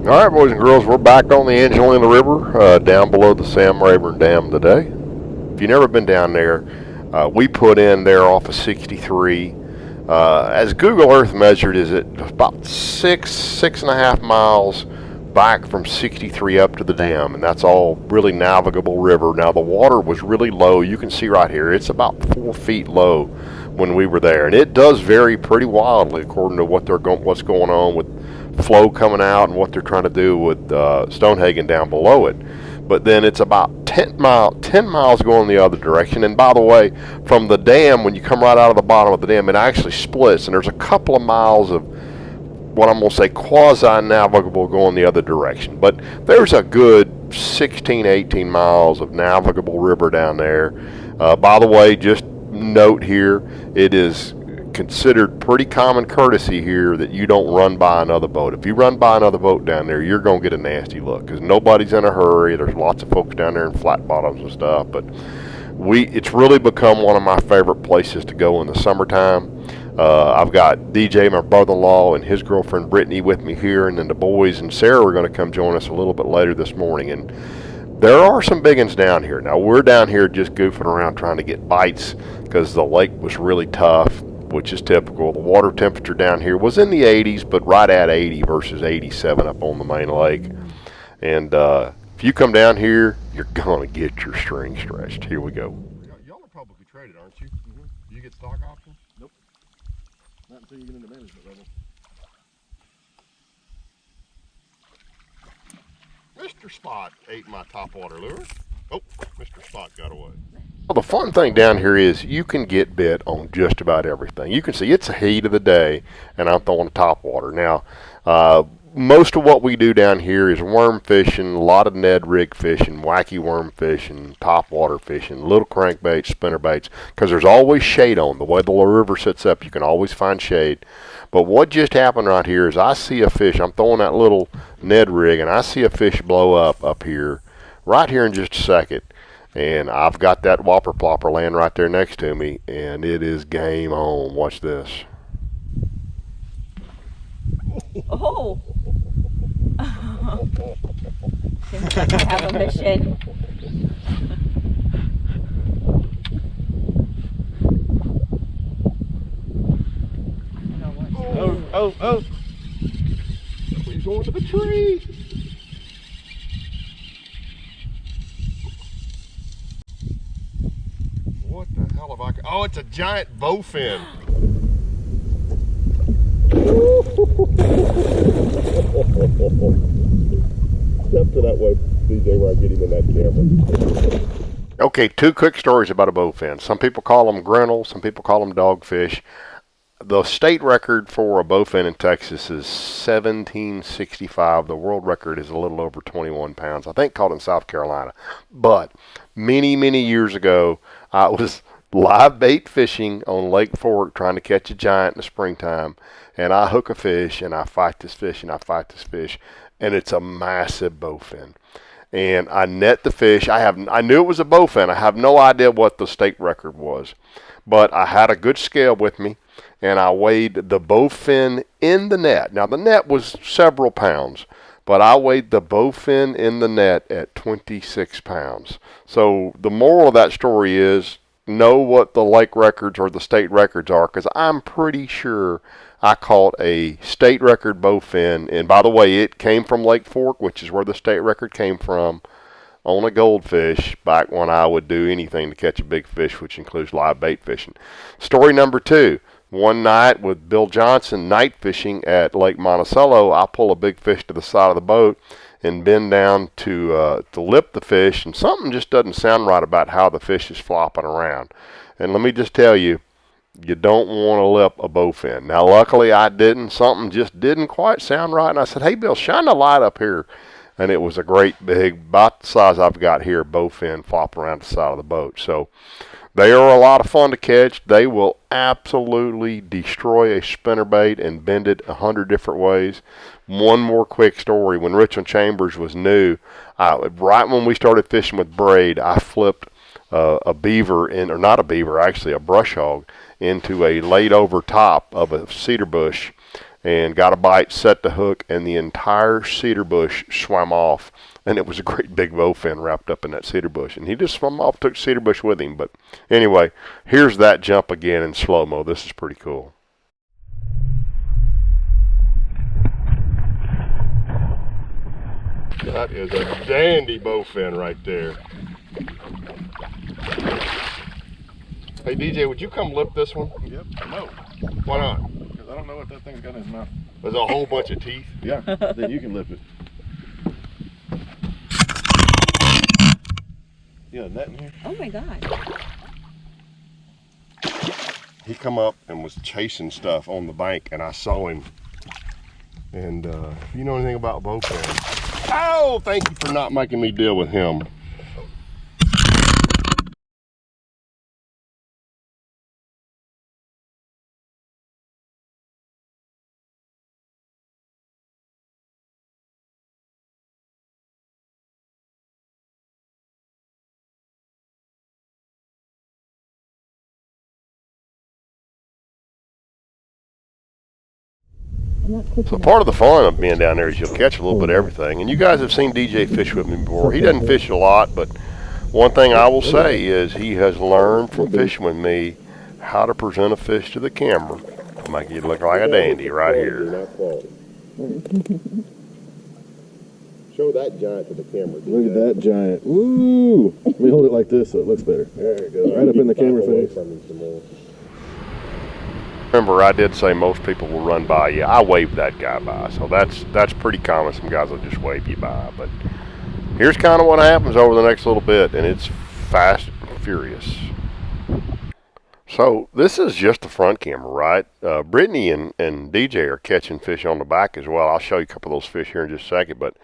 All right, boys and girls, we're back on the Angelina River, down below the Sam Rayburn Dam today. If you've never been down there, we put in there off of 63. As Google Earth measured, is it about 6.5 miles back from 63 up to the dam, and that's all really navigable river. Now the water was really low. You can see right here, it's about 4 feet low when we were there, and it does vary pretty wildly according to what's going on with flow coming out and what they're trying to do with Stonehagen down below it. But then it's about 10 miles going the other direction. And by the way, from the dam, when you come right out of the bottom of the dam, it actually splits, and there's a couple of miles of what I'm going to say quasi-navigable going the other direction. But there's a good 16, 18 miles of navigable river down there. By the way, just note here, it is considered pretty common courtesy here that you don't run by another boat. If you run by another boat down there, you're going to get a nasty look because nobody's in a hurry. There's lots of folks down there in flat bottoms and stuff, but it's really become one of my favorite places to go in the summertime. I've got DJ, my brother-in-law, and his girlfriend Brittany with me here, and then the boys and Sarah are going to come join us a little bit later this morning. And there are some big ones down here. Now, we're down here just goofing around trying to get bites because the lake was really tough, which is typical. The water temperature down here was in the 80s, but right at 80 versus 87 up on the main lake. And if you come down here, you're going to get your string stretched. Here we go. Y'all are publicly traded, aren't you? Mm-hmm. Do you get stock options? Nope. Not until you get into management level. Mr. Spot ate my topwater lure. Oh, Mr. Spot got away. Well, the fun thing down here is you can get bit on just about everything. You can see it's the heat of the day, and I'm throwing topwater. Now, most of what we do down here is worm fishing, a lot of Ned rig fishing, wacky worm fishing, topwater fishing, little crankbaits, spinnerbaits, because there's always shade on. The way the river sits up, you can always find shade. But what just happened right here is I see a fish. I'm throwing that little Ned rig, and I see a fish blow up here, right here in just a second. And I've got that whopper plopper laying right there next to me, and it is game on. Watch this. Oh! Seems like I have a mission. Oh! He's going to the tree. What the hell have I got? Oh, it's a giant bowfin. Step to that way, DJ, where I get him in that camera. Okay, two quick stories about a bowfin. Some people call them grinnell, some people call them dogfish. The state record for a bowfin in Texas is 1765. The world record is a little over 21 pounds. I think caught in South Carolina. But many, many years ago, I was live bait fishing on Lake Fork trying to catch a giant in the springtime. And I hook a fish, and I fight this fish, and I fight this fish. And it's a massive bowfin. And I net the fish. I knew it was a bowfin. I have no idea what the state record was. But I had a good scale with me, and I weighed the bowfin in the net. Now, the net was several pounds, but I weighed the bowfin in the net at 26 pounds. So the moral of that story is know what the lake records or the state records are, because I'm pretty sure I caught a state record bowfin. And by the way, it came from Lake Fork, which is where the state record came from, on a goldfish back when I would do anything to catch a big fish, which includes live bait fishing. Story number 2. One night with Bill Johnson night fishing at Lake Monticello, I pull a big fish to the side of the boat and bend down to lip the fish, and something just doesn't sound right about how the fish is flopping around. And let me just tell you, you don't want to lip a bowfin. Now, luckily I didn't. Something just didn't quite sound right, and I said, "Hey, Bill, shine the light up here." And it was a great big, about the size I've got here, bowfin flop around the side of the boat. So they are a lot of fun to catch. They will absolutely destroy a spinnerbait and bend it 100 different ways. One more quick story. When Richland Chambers was new, right when we started fishing with braid, I flipped a beaver or not a beaver, actually a brush hog, into a laid over top of a cedar bush. and got a bite, set the hook, and the entire cedar bush swam off. And it was a great big bowfin wrapped up in that cedar bush. And he just swam off, took cedar bush with him. But anyway, here's that jump again in slow-mo. This is pretty cool. That is a dandy bowfin right there. Hey DJ, would you come lip this one? Yep. No. Why not? Because I don't know what that thing's got in his mouth. There's a whole bunch of teeth. Yeah. Then you can lift it. You got a net in here? Oh my God. He come up and was chasing stuff on the bank, and I saw him. And if you know anything about bowfin, oh, thank you for not making me deal with him. So part of the fun of being down there is you'll catch a little bit of everything. And you guys have seen DJ fish with me before. He doesn't fish a lot, but one thing I will say is he has learned from fishing with me how to present a fish to the camera to make it look like a dandy right here. Show that giant to the camera. Look at that giant. Woo! Let me hold it like this so it looks better. There it goes. Right up in the camera face. Remember, I did say most people will run by you. I waved that guy by, so that's pretty common. Some guys will just wave you by. But here's kind of what happens over the next little bit, and it's fast and furious. So this is just the front camera, right? Brittany and DJ are catching fish on the back as well. I'll show you a couple of those fish here in just a second, but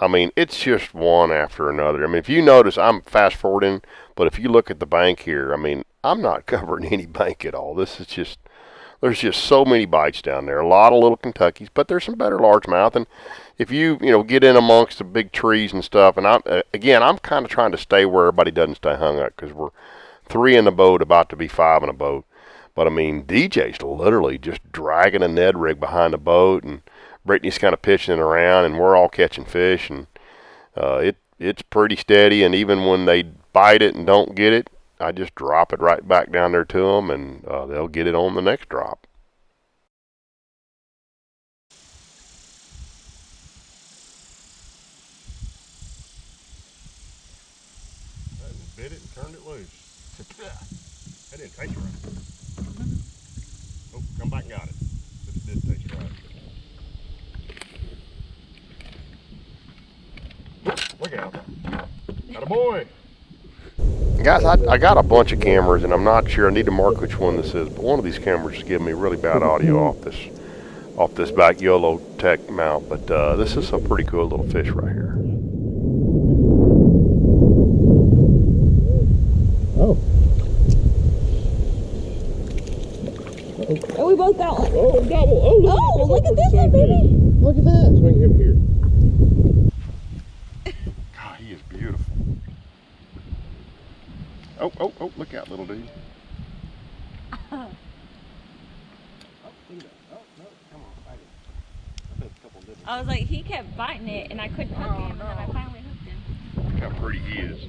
I mean, it's just one after another. I mean, if you notice, I'm fast forwarding, but if you look at the bank here, I mean, I'm not covering any bank at all. This is just, there's just so many bites down there. A lot of little Kentuckys, but there's some better largemouth. And if you get in amongst the big trees and stuff, and I'm kind of trying to stay where everybody doesn't stay hung up, because we're 3 in the boat, about to be 5 in a boat. But I mean, DJ's literally just dragging a Ned rig behind the boat, and Brittany's kind of pitching it around, and we're all catching fish, and it's pretty steady. And even when they bite it and don't get it, I just drop it right back down there to them, and they'll get it on the next drop. That bit it and turned it loose. That didn't taste right. Oh, come back and got it. But it did taste right. Look out. Got a boy. Guys, I got a bunch of cameras, and I'm not sure. I need to mark which one this is, but one of these cameras is giving me really bad audio off this back YOLO Tech mount. But this is a pretty cool little fish right here. Oh. Oh, we both got one. Oh, double. Oh, look at this one, baby. Look at that. Swing him here. God, he is beautiful. Oh, look out, little dude. I was like, he kept biting it, and I couldn't hook him, and then I finally hooked him. Look how pretty he is.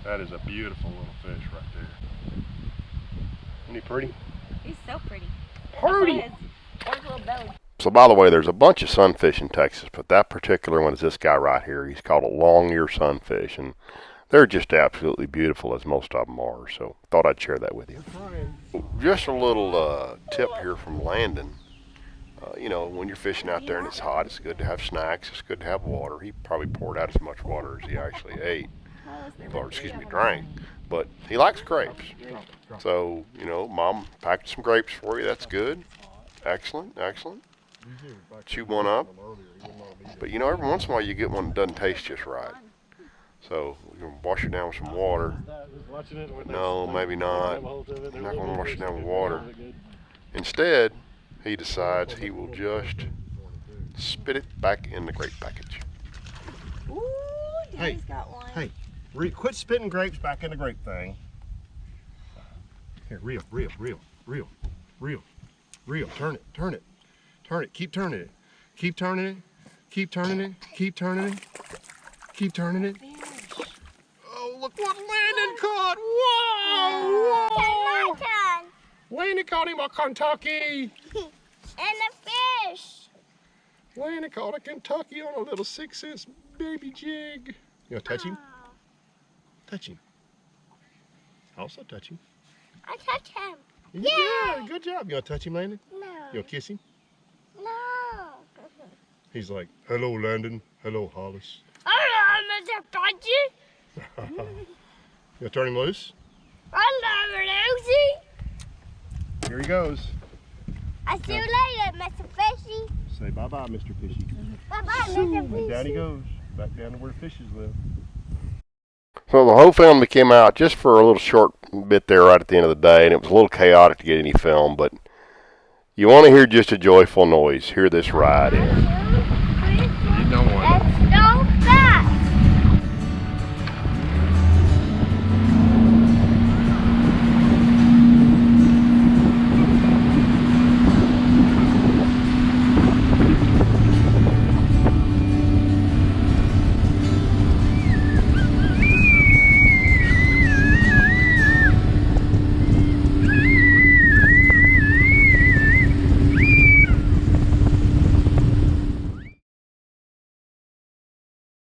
That is a beautiful little fish right there. Isn't he pretty? He's so pretty. Pretty! His little belly. So by the way, there's a bunch of sunfish in Texas, but that particular one is this guy right here. He's called a long-ear sunfish, and they're just absolutely beautiful, as most of them are. So thought I'd share that with you. Just a little tip here from Landon. When you're fishing out there and it's hot, it's good to have snacks. It's good to have water. He probably poured out as much water as he actually ate, or drank. But he likes grapes. So, Mom packed some grapes for you. That's good. Excellent. Chew one up. But every once in a while you get one that doesn't taste just right. So you're going to wash it down with some water. No, maybe not. I'm not going to wash it down with water. Instead, he decides he will just spit it back in the grape package. Ooh, he's got one. Hey, quit spitting grapes back in the grape thing. Here, reel. Reel. Turn it. Turn it. Turn it. Keep turning it. Keep turning it. Keep turning it. Keep turning it. Keep turning it. Oh, look what Landon caught. Whoa! Turn. Landon caught him a Kentucky. And a fish. Landon caught a Kentucky on a little 6-cent baby jig. You want to touch him? Touch him. Also touch him. I touch him. Yeah, good job. You want to touch him, Landon? No. You want to kiss him? No. He's like, hello, Landon. Hello, Hollis. Hello, Mr. Punchy. You want to turn him loose? Hello, Lucy. Here he goes. I see you later, Mr. Fishy. Say bye-bye, Mr. Fishy. Bye-bye, Mr. And Fishy. down he goes. Back down to where the fishes live. So the whole family came out just for a little short bit there right at the end of the day, and it was a little chaotic to get any film, but you want to hear just a joyful noise. Hear this ride in.